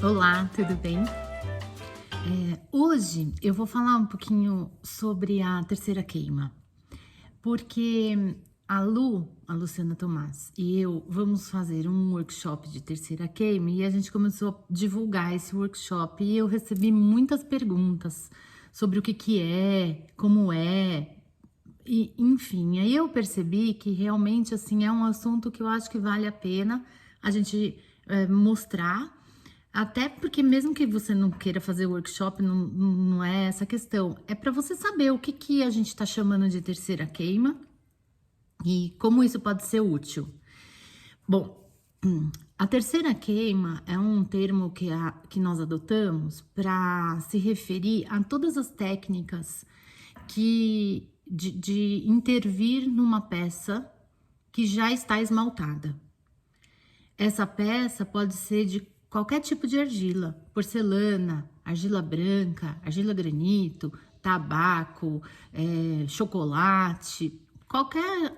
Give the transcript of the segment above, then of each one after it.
Olá, tudo bem? Hoje eu vou falar um pouquinho sobre a terceira queima, porque a Luciana Tomás e eu vamos fazer um workshop de terceira queima e a gente começou a divulgar esse workshop e eu recebi muitas perguntas sobre o que que é, como é, e enfim, aí eu percebi que realmente assim é um assunto que eu acho que vale a pena a gente mostrar, até porque mesmo que você não queira fazer workshop, não é essa a questão. É para você saber o que que a gente está chamando de terceira queima e como isso pode ser útil. Bom, a terceira queima é um termo que nós adotamos para se referir a todas as técnicas de intervir numa peça que já está esmaltada. Essa peça pode ser de qualquer tipo de argila, porcelana, argila branca, argila granito, tabaco, chocolate, qualquer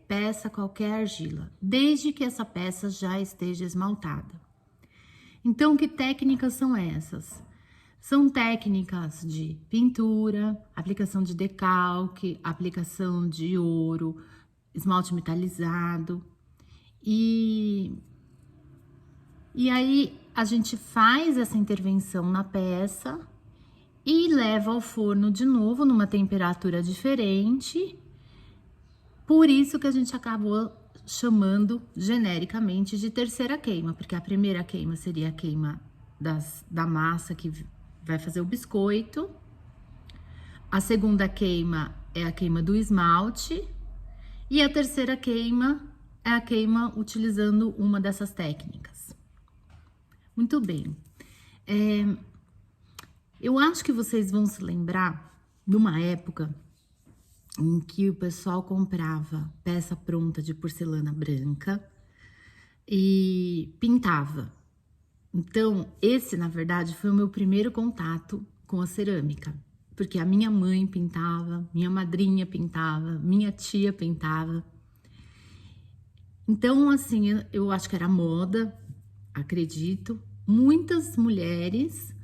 peça, qualquer argila, desde que essa peça já esteja esmaltada. Então, que técnicas são essas? São técnicas de pintura, aplicação de decalque, aplicação de ouro, esmalte metalizado. E, e aí a gente faz essa intervenção na peça e leva ao forno de novo numa temperatura diferente. Por isso que a gente acabou chamando genericamente de terceira queima, porque a primeira queima seria a queima da massa que vai fazer o biscoito. A segunda queima é a queima do esmalte. E a terceira queima é a queima utilizando uma dessas técnicas. Muito bem. Eu acho que vocês vão se lembrar de uma época em que o pessoal comprava peça pronta de porcelana branca e pintava. Então, esse, na verdade, foi o meu primeiro contato com a cerâmica, porque a minha mãe pintava, minha madrinha pintava, minha tia pintava. Então, assim, eu acho que era moda, acredito. Muitas mulheres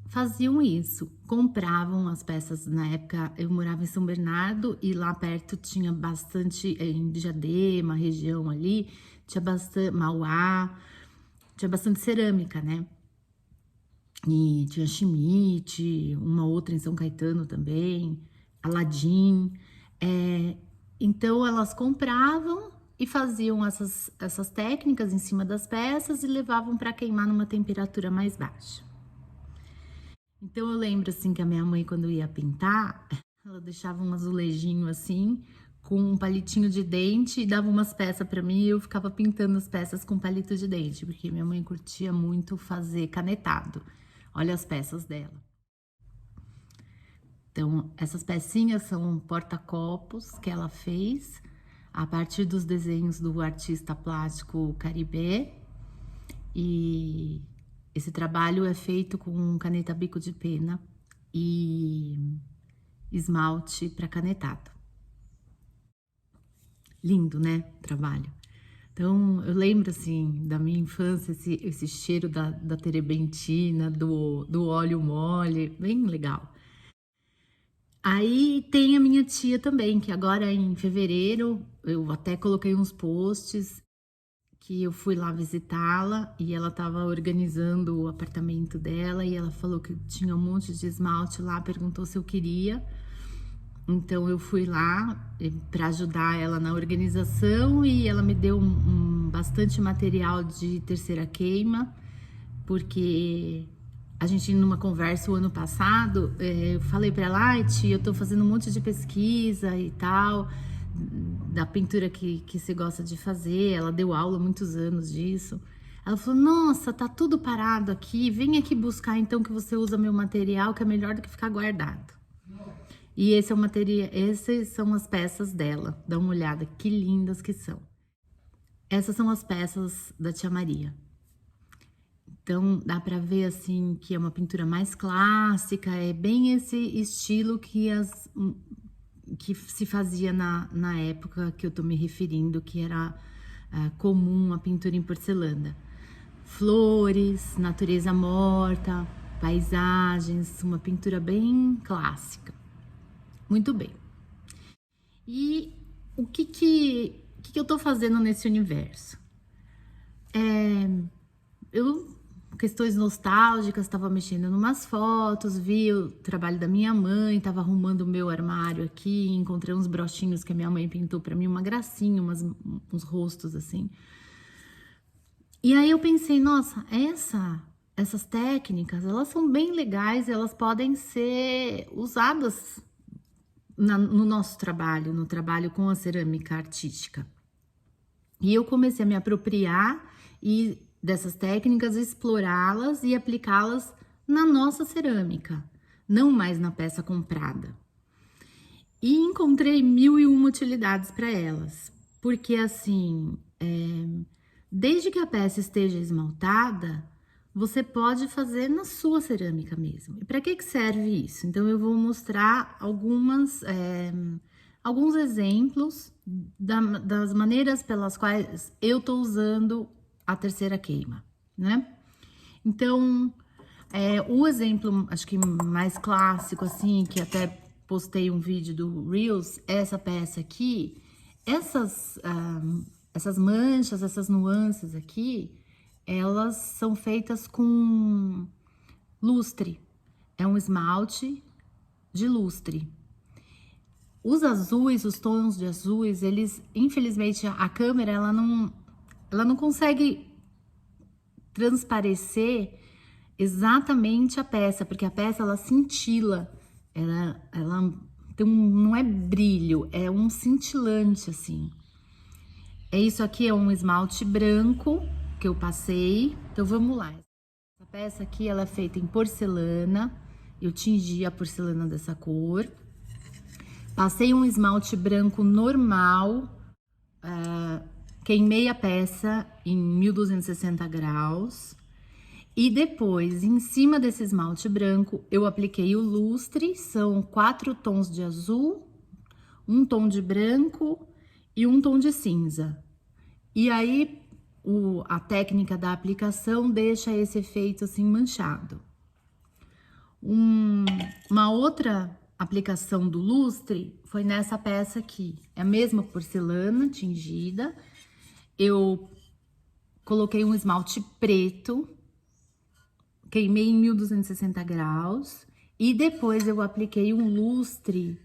faziam isso, compravam as peças. Na época, eu morava em São Bernardo e lá perto tinha bastante, em Diadema, região ali, tinha bastante, Mauá, tinha bastante cerâmica, né? E tinha Schmidt, uma outra em São Caetano também, Aladim. Então, elas compravam e faziam essas técnicas em cima das peças e levavam para queimar numa temperatura mais baixa. Então, eu lembro assim que a minha mãe, quando ia pintar, ela deixava um azulejinho assim, com um palitinho de dente e dava umas peças para mim e eu ficava pintando as peças com palito de dente, porque minha mãe curtia muito fazer canetado. Olha as peças dela. Então, essas pecinhas são porta-copos que ela fez a partir dos desenhos do artista plástico Caribé. E esse trabalho é feito com caneta bico de pena e esmalte para canetado. Lindo, né? Trabalho. Então, eu lembro, assim, da minha infância, esse cheiro da terebentina, do óleo mole, bem legal. Aí tem a minha tia também, que agora em fevereiro eu até coloquei uns posts que eu fui lá visitá-la e ela estava organizando o apartamento dela e ela falou que tinha um monte de esmalte lá, perguntou se eu queria. Então eu fui lá para ajudar ela na organização e ela me deu bastante material de terceira queima, porque a gente numa conversa o ano passado, eu falei para ela, ai tia, eu tô fazendo um monte de pesquisa e tal, da pintura que você gosta de fazer, ela deu aula há muitos anos disso. Ela falou, nossa, tá tudo parado aqui, vem aqui buscar então que você usa meu material, que é melhor do que ficar guardado. E esse é o material, essas são as peças dela, dá uma olhada, que lindas que são. Essas são as peças da tia Maria. Então, dá para ver, assim, que é uma pintura mais clássica, é bem esse estilo que se fazia na época que eu tô me referindo, que era comum a pintura em porcelana. flores, natureza morta, paisagens, uma pintura bem clássica. Muito bem. E o que eu tô fazendo nesse universo? Questões nostálgicas, estava mexendo em umas fotos, vi o trabalho da minha mãe, estava arrumando o meu armário aqui, encontrei uns brochinhos que a minha mãe pintou para mim, uma gracinha, uns rostos assim. E aí eu pensei, nossa, essas técnicas, elas são bem legais, elas podem ser usadas no nosso trabalho, no trabalho com a cerâmica artística. E eu comecei a me apropriar dessas técnicas, explorá-las e aplicá-las na nossa cerâmica, não mais na peça comprada. E encontrei 1001 utilidades para elas, porque assim, desde que a peça esteja esmaltada, você pode fazer na sua cerâmica mesmo. E para que serve isso? Então eu vou mostrar alguns exemplos das maneiras pelas quais eu tô usando a terceira queima, né? Então, o exemplo, acho que mais clássico, assim, que até postei um vídeo do Reels, essa peça aqui, essas manchas, essas nuances aqui, elas são feitas com lustre. É um esmalte de lustre. Os azuis, os tons de azuis, eles, infelizmente, a câmera, ela não consegue transparecer exatamente a peça, porque a peça, ela cintila, ela não é brilho, é um cintilante, assim. Isso aqui é um esmalte branco que eu passei, então vamos lá. Essa peça aqui, ela é feita em porcelana, eu tingi a porcelana dessa cor. Passei um esmalte branco normal, queimei a peça em 1260 graus. E depois, em cima desse esmalte branco, eu apliquei o lustre, são 4 tons de azul, um tom de branco e um tom de cinza. E aí, a técnica da aplicação deixa esse efeito assim manchado. Uma outra aplicação do lustre foi nessa peça aqui. É a mesma porcelana tingida. Eu coloquei um esmalte preto, queimei em 1260 graus e depois eu apliquei um lustre.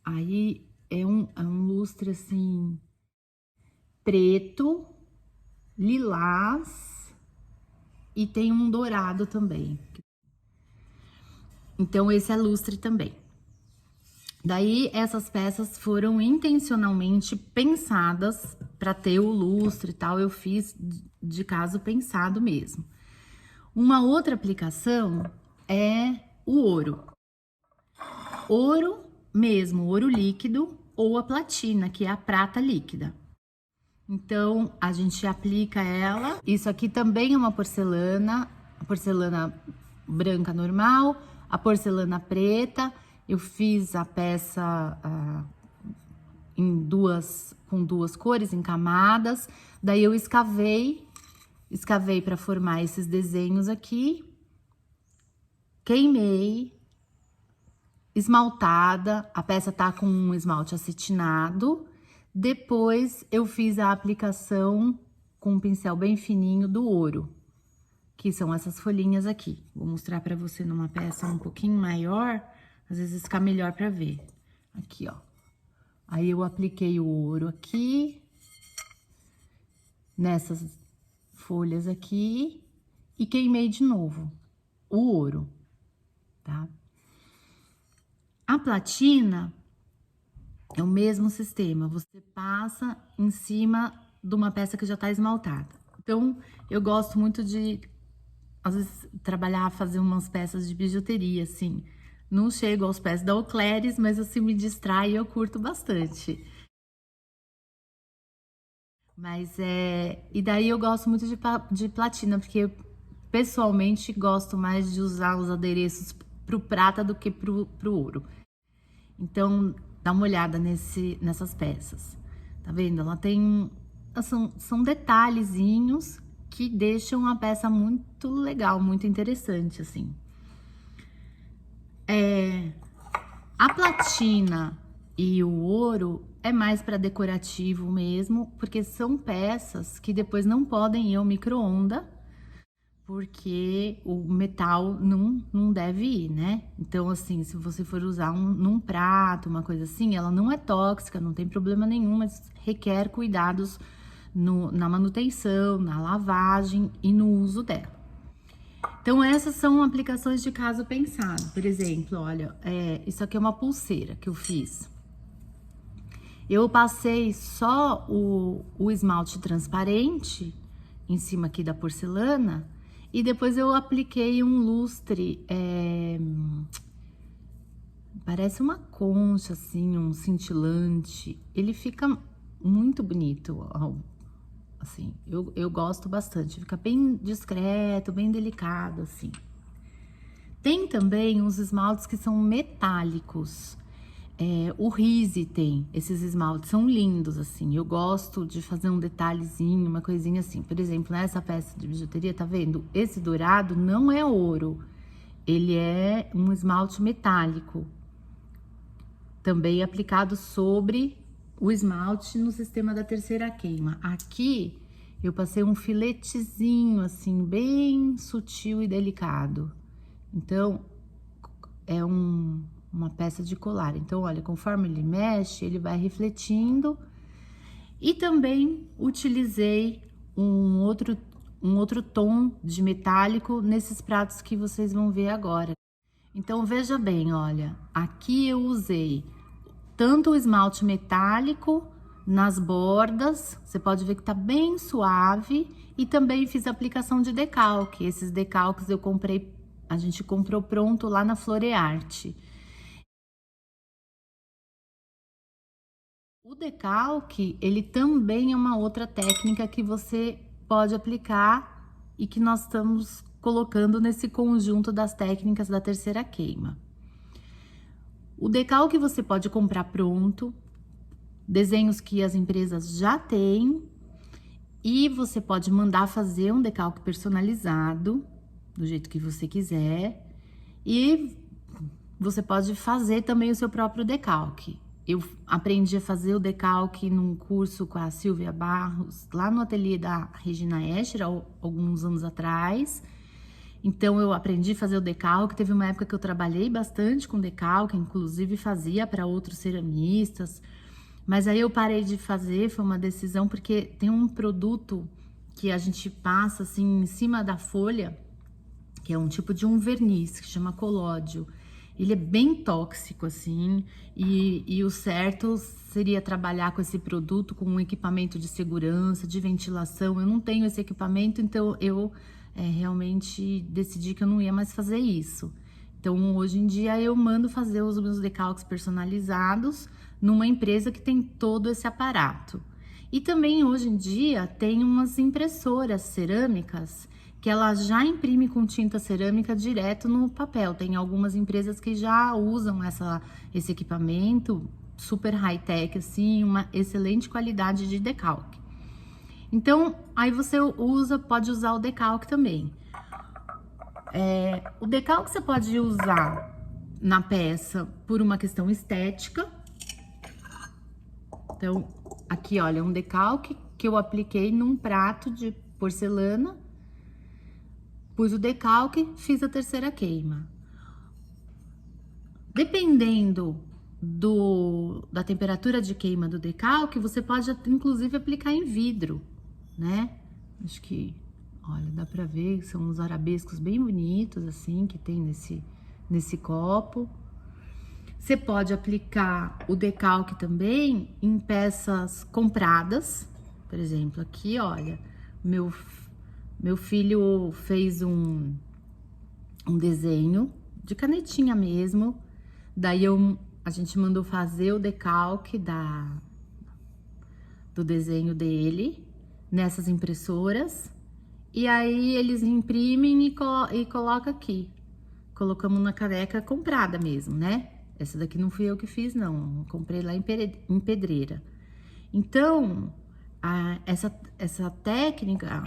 Aí é um lustre assim preto, lilás e tem um dourado também. Então esse é lustre também. Daí essas peças foram intencionalmente pensadas para ter o lustre e tal, eu fiz de caso pensado mesmo. Uma outra aplicação é o ouro. Ouro mesmo, ouro líquido ou a platina, que é a prata líquida. Então, a gente aplica ela. Isso aqui também é uma porcelana, a porcelana branca normal, a porcelana preta. Eu fiz a peça com duas cores, em camadas. Daí eu escavei para formar esses desenhos aqui. Queimei, esmaltada, a peça tá com um esmalte acetinado. Depois eu fiz a aplicação com um pincel bem fininho do ouro, que são essas folhinhas aqui. Vou mostrar para você numa peça um pouquinho maior, às vezes fica melhor para ver. Aqui, ó. Aí eu apliquei o ouro aqui, nessas folhas aqui, e queimei de novo o ouro, tá? A platina é o mesmo sistema, você passa em cima de uma peça que já tá esmaltada. Então, eu gosto muito de, às vezes, fazer umas peças de bijuteria, assim. Não chego aos pés da Ocleres, mas assim, me distrai e eu curto bastante. Mas e daí eu gosto muito de platina, porque eu, pessoalmente, gosto mais de usar os adereços pro prata do que pro ouro. Então, dá uma olhada nessas peças. Tá vendo? Ela tem... São detalhezinhos que deixam a peça muito legal, muito interessante, assim. A platina e o ouro é mais para decorativo mesmo, porque são peças que depois não podem ir ao micro-ondas, porque o metal não deve ir, né? Então, assim, se você for usar num prato, uma coisa assim, ela não é tóxica, não tem problema nenhum, mas requer cuidados na manutenção, na lavagem e no uso dela. Então, essas são aplicações de caso pensado. Por exemplo, olha, isso aqui é uma pulseira que eu fiz. Eu passei só o esmalte transparente em cima aqui da porcelana e depois eu apliquei um lustre, parece uma concha, assim, um cintilante. Ele fica muito bonito, assim, eu gosto bastante. Fica bem discreto, bem delicado, assim. Tem também uns esmaltes que são metálicos. O Rise tem esses esmaltes, são lindos, assim. Eu gosto de fazer um detalhezinho, uma coisinha assim. Por exemplo, nessa peça de bijuteria, tá vendo? Esse dourado não é ouro, ele é um esmalte metálico. Também aplicado sobre o esmalte no sistema da terceira queima. Aqui, eu passei um filetezinho, assim, bem sutil e delicado. Então, é uma peça de colar. Então, olha, conforme ele mexe, ele vai refletindo. E também utilizei um outro tom de metálico nesses pratos que vocês vão ver agora. Então, veja bem, olha, aqui eu usei tanto o esmalte metálico nas bordas, você pode ver que tá bem suave, e também fiz a aplicação de decalque. Esses decalques eu comprei, a gente comprou pronto lá na Florearte. O decalque, ele também é uma outra técnica que você pode aplicar e que nós estamos colocando nesse conjunto das técnicas da terceira queima. O decalque você pode comprar pronto, desenhos que as empresas já têm, e você pode mandar fazer um decalque personalizado, do jeito que você quiser, e você pode fazer também o seu próprio decalque. Eu aprendi a fazer o decalque num curso com a Silvia Barros, lá no ateliê da Regina Escher, alguns anos atrás. Então, eu aprendi a fazer o decalque. Teve uma época que eu trabalhei bastante com decalque, inclusive fazia para outros ceramistas. Mas aí eu parei de fazer, foi uma decisão, porque tem um produto que a gente passa assim em cima da folha, que é um tipo de um verniz, que chama colódio. Ele é bem tóxico, assim, e o certo seria trabalhar com esse produto com um equipamento de segurança, de ventilação. Eu não tenho esse equipamento, então eu realmente decidi que eu não ia mais fazer isso. Então, hoje em dia, eu mando fazer os meus decalques personalizados numa empresa que tem todo esse aparato. E também, hoje em dia, tem umas impressoras cerâmicas que ela já imprime com tinta cerâmica direto no papel. Tem algumas empresas que já usam esse equipamento, super high-tech, assim, uma excelente qualidade de decalque. Então, aí você pode usar o decalque também. O decalque você pode usar na peça por uma questão estética. Então, aqui, olha, um decalque que eu apliquei num prato de porcelana. Pus o decalque, fiz a terceira queima. Dependendo da temperatura de queima do decalque, você pode inclusive aplicar em vidro, né? Acho que, olha, dá pra ver, são uns arabescos bem bonitos, assim, que tem nesse copo. Você pode aplicar o decalque também em peças compradas. Por exemplo, aqui, olha, meu filho fez um desenho de canetinha mesmo. Daí a gente mandou fazer o decalque do desenho dele nessas impressoras. E aí eles imprimem e colocam aqui. Colocamos na caneca comprada mesmo, né? Essa daqui não fui eu que fiz, não. Eu comprei lá em Pedreira. Então, essa técnica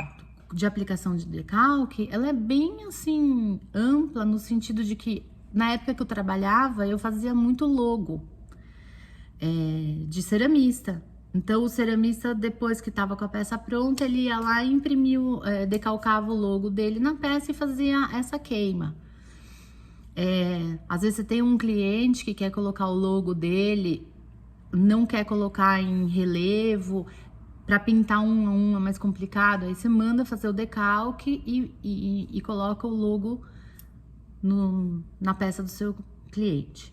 de aplicação de decalque, ela é bem assim ampla no sentido de que na época que eu trabalhava eu fazia muito logo de ceramista. Então o ceramista, depois que estava com a peça pronta, ele ia lá e imprimiu, decalcava o logo dele na peça e fazia essa queima. Às vezes você tem um cliente que quer colocar o logo dele, não quer colocar em relevo, para pintar um a um é mais complicado, aí você manda fazer o decalque e coloca o logo na peça do seu cliente.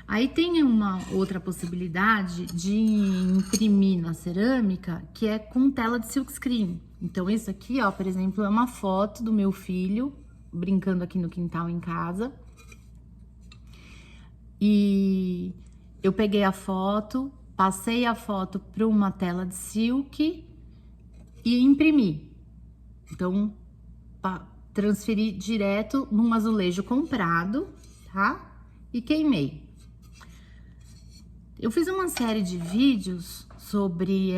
Aí tem uma outra possibilidade de imprimir na cerâmica, que é com tela de silkscreen. Então, isso aqui, ó, por exemplo, é uma foto do meu filho brincando aqui no quintal em casa. E eu peguei a foto, passei a foto para uma tela de silk e imprimi. Então, transferi direto num azulejo comprado, tá? E queimei. Eu fiz uma série de vídeos sobre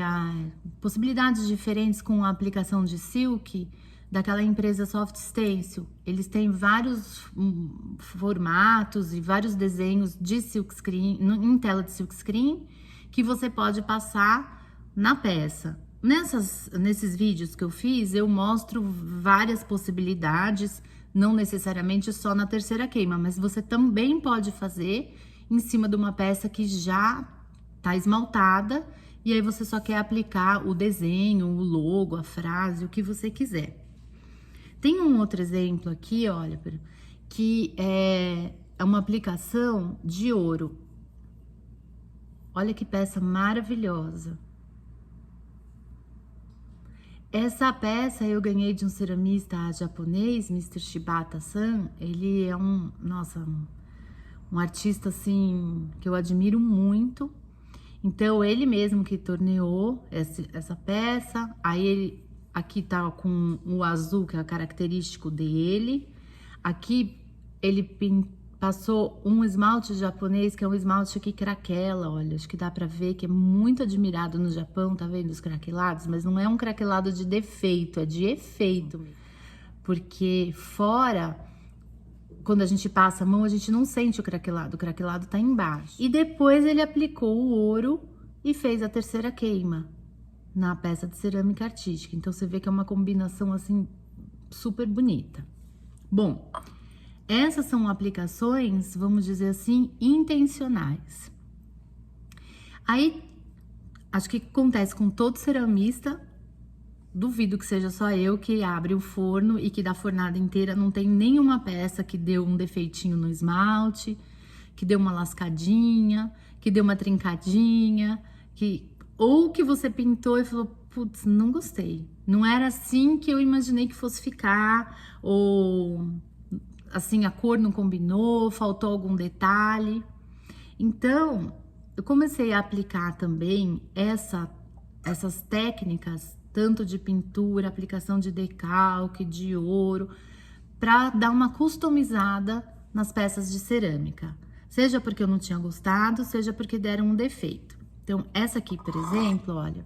possibilidades diferentes com a aplicação de silk daquela empresa Soft Stencil. Eles têm vários formatos e vários desenhos de silkscreen, em tela de silkscreen, que você pode passar na peça. Nesses vídeos que eu fiz, eu mostro várias possibilidades, não necessariamente só na terceira queima, mas você também pode fazer em cima de uma peça que já tá esmaltada, e aí você só quer aplicar o desenho, o logo, a frase, o que você quiser. Tem um outro exemplo aqui, olha, que é uma aplicação de ouro. Olha que peça maravilhosa. Essa peça eu ganhei de um ceramista japonês, Mr. Shibata-san. Ele é um artista, assim, que eu admiro muito. Então, ele mesmo que torneou essa peça. Aí, aqui tá com o azul, que é característico dele. Aqui, ele passou um esmalte japonês, que é um esmalte que craquela, olha. Acho que dá pra ver que é muito admirado no Japão, tá vendo os craquelados? Mas não é um craquelado de defeito, é de efeito. Porque fora, quando a gente passa a mão, a gente não sente o craquelado tá embaixo. E depois ele aplicou o ouro e fez a terceira queima na peça de cerâmica artística. Então, você vê que é uma combinação, assim, super bonita. Bom, essas são aplicações, vamos dizer assim, intencionais. Aí, acho que acontece com todo ceramista. Duvido que seja só eu que abre o forno e que da fornada inteira não tem nenhuma peça que deu um defeitinho no esmalte, que deu uma lascadinha, que deu uma trincadinha, ou que você pintou e falou, putz, não gostei. Não era assim que eu imaginei que fosse ficar, ou assim, a cor não combinou, faltou algum detalhe. Então, eu comecei a aplicar também essas técnicas, tanto de pintura, aplicação de decalque, de ouro, para dar uma customizada nas peças de cerâmica. Seja porque eu não tinha gostado, seja porque deram um defeito. Então, essa aqui, por exemplo, olha,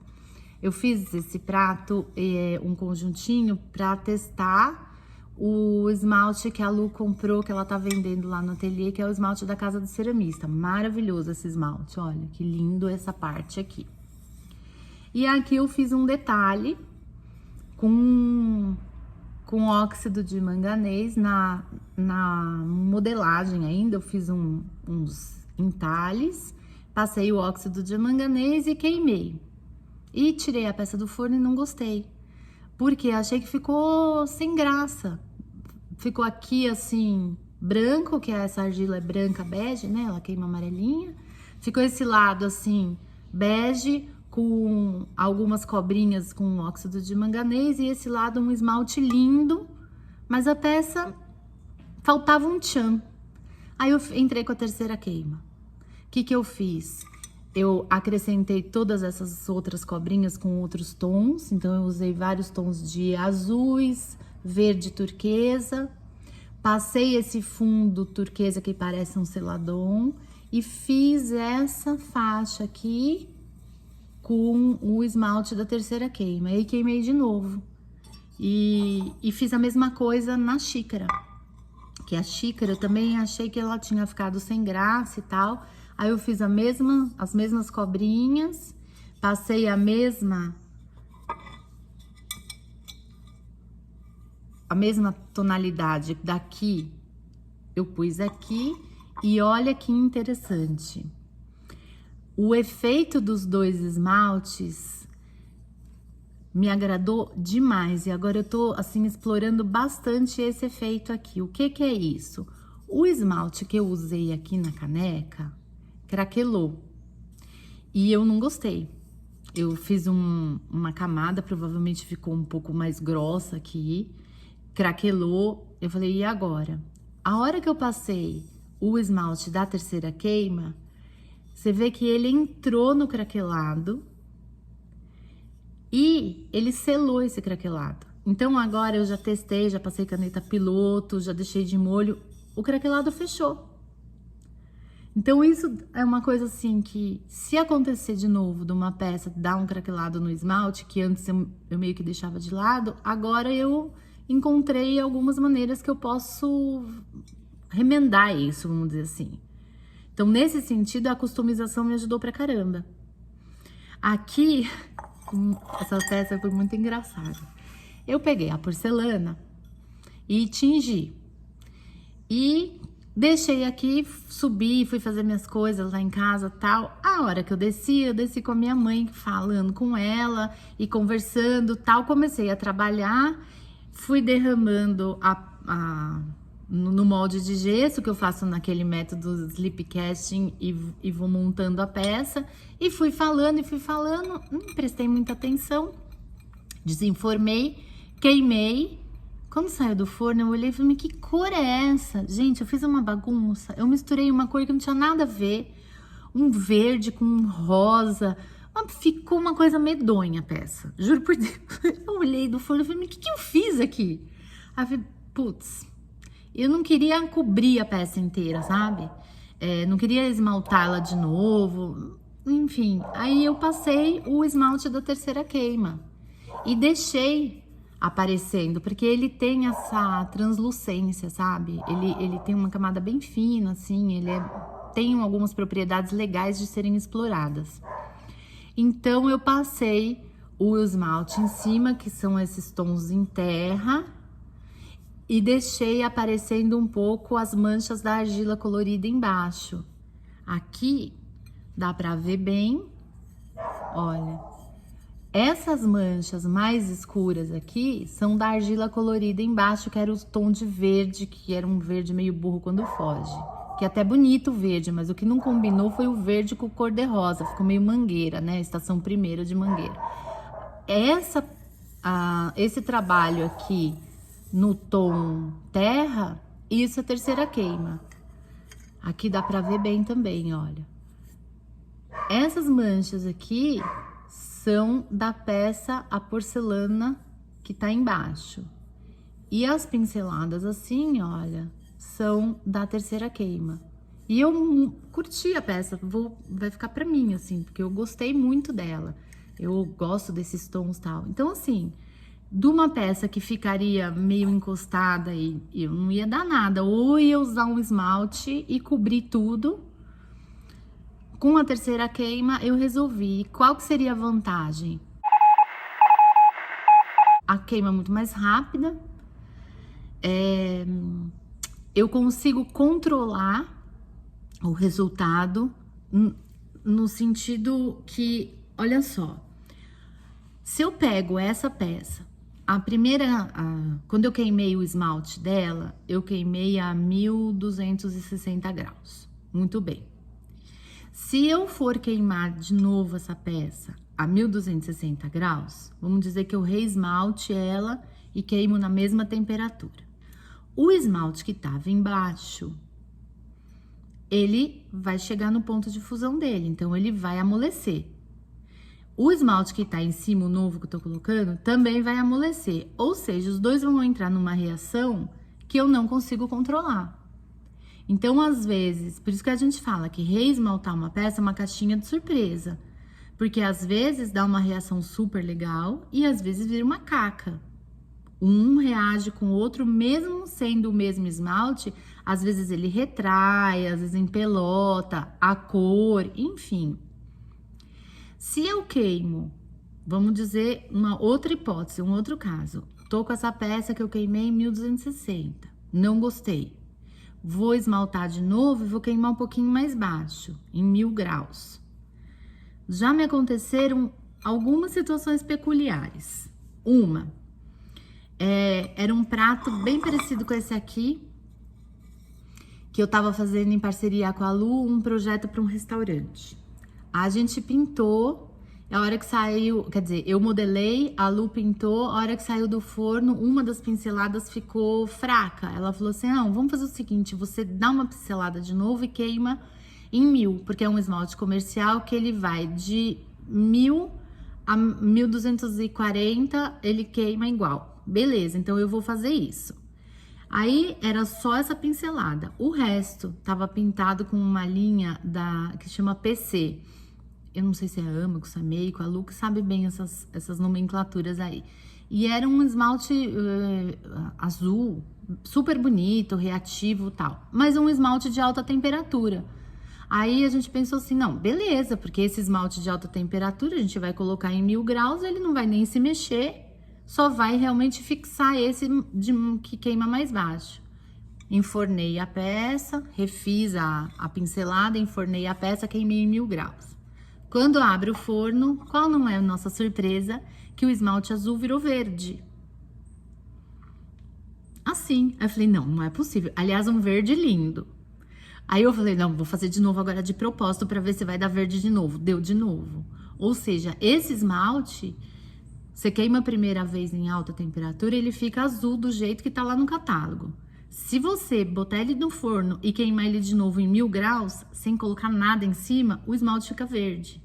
eu fiz esse prato, um conjuntinho, para testar o esmalte que a Lu comprou, que ela tá vendendo lá no ateliê, que é o esmalte da Casa do Ceramista. Maravilhoso esse esmalte, olha, que lindo essa parte aqui. E aqui eu fiz um detalhe com óxido de manganês na modelagem ainda. Eu fiz uns entalhes, passei o óxido de manganês e queimei. E tirei a peça do forno e não gostei, porque achei que ficou sem graça. Ficou aqui assim, branco, que essa argila é branca, bege, né? Ela queima amarelinha. Ficou esse lado assim, bege, com algumas cobrinhas com óxido de manganês, e esse lado um esmalte lindo, mas a peça faltava um tchan. Aí eu entrei com a terceira queima. O que eu fiz? Eu acrescentei todas essas outras cobrinhas com outros tons, então eu usei vários tons de azuis, verde turquesa, passei esse fundo turquesa que parece um celadon e fiz essa faixa aqui com o esmalte da terceira queima. Aí queimei de novo. E fiz a mesma coisa na xícara. Que a xícara eu também achei que ela tinha ficado sem graça e tal. Aí eu fiz as mesmas cobrinhas, passei a mesma tonalidade daqui, eu pus aqui e olha que interessante. O efeito dos dois esmaltes me agradou demais e agora eu tô assim explorando bastante esse efeito aqui. O que que é isso? O esmalte que eu usei aqui na caneca craquelou e eu não gostei. Eu fiz uma camada, provavelmente ficou um pouco mais grossa aqui, craquelou. Eu falei, e agora? A hora que eu passei o esmalte da terceira queima, você vê que ele entrou no craquelado e ele selou esse craquelado. Então agora eu já testei, já passei caneta piloto, já deixei de molho, o craquelado fechou. Então isso é uma coisa assim que, se acontecer de novo de uma peça dar um craquelado no esmalte, que antes eu meio que deixava de lado, agora eu encontrei algumas maneiras que eu posso remendar isso, vamos dizer assim. Então nesse sentido a customização me ajudou pra caramba. Aqui, essa peça foi muito engraçada. Eu peguei a porcelana e tingi. E deixei aqui, subi, fui fazer minhas coisas lá em casa, tal. A hora que eu desci com a minha mãe, falando com ela e conversando, tal. Comecei a trabalhar, fui derramando no molde de gesso, que eu faço naquele método slip casting e vou montando a peça. E fui falando, não prestei muita atenção, desenformei, queimei. Quando saiu do forno, eu olhei e falei, que cor é essa? Gente, eu fiz uma bagunça, eu misturei uma cor que não tinha nada a ver, um verde com um rosa, ficou uma coisa medonha a peça, juro por Deus. Eu olhei do forno e falei, que eu fiz aqui? Aí eu falei, putz, eu não queria cobrir a peça inteira, sabe? Não queria esmaltá-la de novo, enfim. Aí eu passei o esmalte da terceira queima e deixei aparecendo, porque ele tem essa translucência, sabe? Ele tem uma camada bem fina, assim, tem algumas propriedades legais de serem exploradas. Então, eu passei o esmalte em cima, que são esses tons em terra, e deixei aparecendo um pouco as manchas da argila colorida embaixo. Aqui, dá pra ver bem, olha. Essas manchas mais escuras aqui são da argila colorida embaixo, que era o tom de verde, que era um verde meio burro quando foge. Que é até bonito o verde, mas o que não combinou foi o verde com cor de rosa, ficou meio mangueira, né? Estação primeira de mangueira. Esse trabalho aqui no tom terra, isso é terceira queima. Aqui dá pra ver bem também, olha. Essas manchas aqui são da peça a porcelana que tá embaixo. E as pinceladas assim, olha, são da terceira queima. E eu curti a peça, vai ficar pra mim, assim, porque eu gostei muito dela. Eu gosto desses tons e tal. Então, assim, de uma peça que ficaria meio encostada e eu não ia dar nada, ou ia usar um esmalte e cobrir tudo. Com a terceira queima, eu resolvi qual que seria a vantagem. A queima é muito mais rápida, eu consigo controlar o resultado no sentido que, olha só, se eu pego essa peça, quando eu queimei o esmalte dela, eu queimei a 1260 graus, muito bem. Se eu for queimar de novo essa peça a 1260 graus, vamos dizer que eu reesmalte ela e queimo na mesma temperatura. O esmalte que estava embaixo, ele vai chegar no ponto de fusão dele, então ele vai amolecer. O esmalte que está em cima, o novo que eu tô colocando, também vai amolecer. Ou seja, os dois vão entrar numa reação que eu não consigo controlar. Então, às vezes, por isso que a gente fala que reesmaltar uma peça é uma caixinha de surpresa. Porque às vezes dá uma reação super legal e às vezes vira uma caca. Um reage com o outro, mesmo sendo o mesmo esmalte, às vezes ele retrai, às vezes empelota, a cor, enfim. Se eu queimo, vamos dizer uma outra hipótese, um outro caso. Tô com essa peça que eu queimei em 1260, não gostei. Vou esmaltar de novo e vou queimar um pouquinho mais baixo, em 1000 graus. Já me aconteceram algumas situações peculiares. Uma, era um prato bem parecido com esse aqui, que eu tava fazendo em parceria com a Lu, um projeto para um restaurante. A gente pintou, a hora que saiu, quer dizer, eu modelei, a Lu pintou, a hora que saiu do forno, uma das pinceladas ficou fraca. Ela falou assim, não, vamos fazer o seguinte, você dá uma pincelada de novo e queima em 1000, porque é um esmalte comercial que ele vai de 1000 a 1240, ele queima igual. Beleza, então eu vou fazer isso. Aí era só essa pincelada. O resto tava pintado com uma linha que chama PC. Eu não sei se é Amaco, se é Meiko, a Lu que sabe bem essas nomenclaturas aí. E era um esmalte azul, super bonito, reativo e tal. Mas um esmalte de alta temperatura. Aí a gente pensou assim, não, beleza, porque esse esmalte de alta temperatura a gente vai colocar em 1000 graus, ele não vai nem se mexer, só vai realmente fixar esse que queima mais baixo. Enfornei a peça, refiz a pincelada, enfornei a peça, queimei em 1000 graus. Quando abre o forno, qual não é a nossa surpresa? Que o esmalte azul virou verde. Assim, aí eu falei, não, não é possível. Aliás, um verde lindo. Aí eu falei, não, vou fazer de novo agora de propósito para ver se vai dar verde de novo. Deu de novo. Ou seja, esse esmalte, você queima a primeira vez em alta temperatura, ele fica azul do jeito que tá lá no catálogo. Se você botar ele no forno e queimar ele de novo em 1000 graus, sem colocar nada em cima, o esmalte fica verde.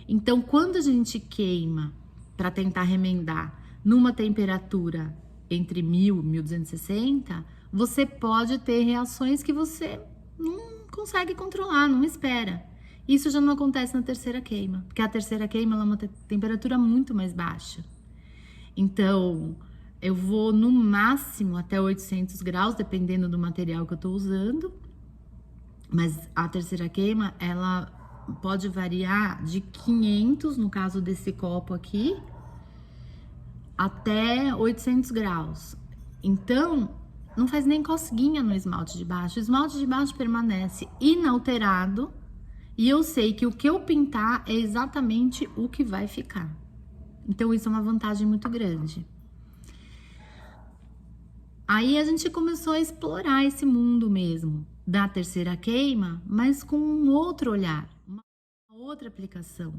Então, quando a gente queima para tentar remendar numa temperatura entre 1000 e 1260, você pode ter reações que você não consegue controlar, não espera. Isso já não acontece na terceira queima, porque a terceira queima ela é uma temperatura muito mais baixa. Então, eu vou no máximo até 800 graus, dependendo do material que eu tô usando. Mas a terceira queima, ela pode variar de 500, no caso desse copo aqui, até 800 graus. Então, não faz nem cosquinha no esmalte de baixo. O esmalte de baixo permanece inalterado e eu sei que o que eu pintar é exatamente o que vai ficar. Então, isso é uma vantagem muito grande. Aí a gente começou a explorar esse mundo mesmo da terceira queima, mas com um outro olhar, uma outra aplicação.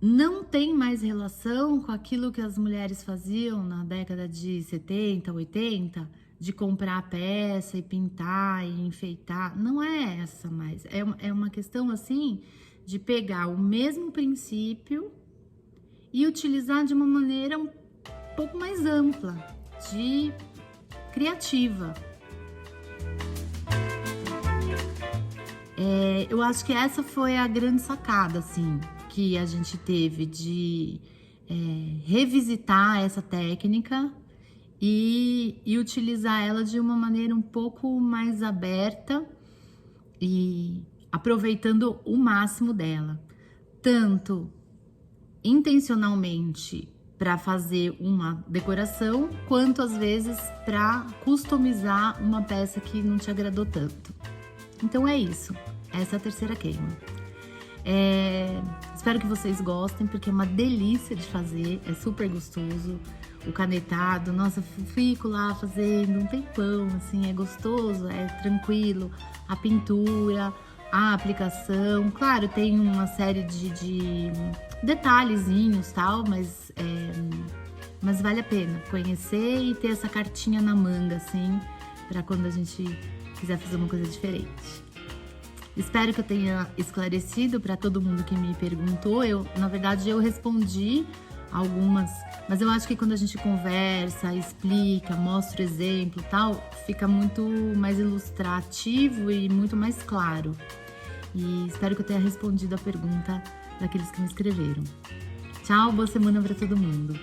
Não tem mais relação com aquilo que as mulheres faziam na década de 70, 80, de comprar a peça e pintar e enfeitar. Não é essa mais. É uma questão assim de pegar o mesmo princípio e utilizar de uma maneira um pouco mais ampla, de criativa. Eu acho que essa foi a grande sacada, assim, que a gente teve de revisitar essa técnica e utilizar ela de uma maneira um pouco mais aberta e aproveitando o máximo dela, tanto intencionalmente para fazer uma decoração, quanto às vezes para customizar uma peça que não te agradou tanto. Então é isso, essa é a terceira queima. Espero que vocês gostem, porque é uma delícia de fazer, é super gostoso. O canetado, nossa, fico lá fazendo um tempão, assim, é gostoso, é tranquilo. A pintura, a aplicação, claro, tem uma série de detalhezinhos, tal, mas vale a pena conhecer e ter essa cartinha na manga, assim, para quando a gente quiser fazer uma coisa diferente. Espero que eu tenha esclarecido para todo mundo que me perguntou. Na verdade, eu respondi algumas, mas eu acho que quando a gente conversa, explica, mostra o exemplo e tal, fica muito mais ilustrativo e muito mais claro. E espero que eu tenha respondido a pergunta daqueles que me escreveram. Tchau, boa semana para todo mundo.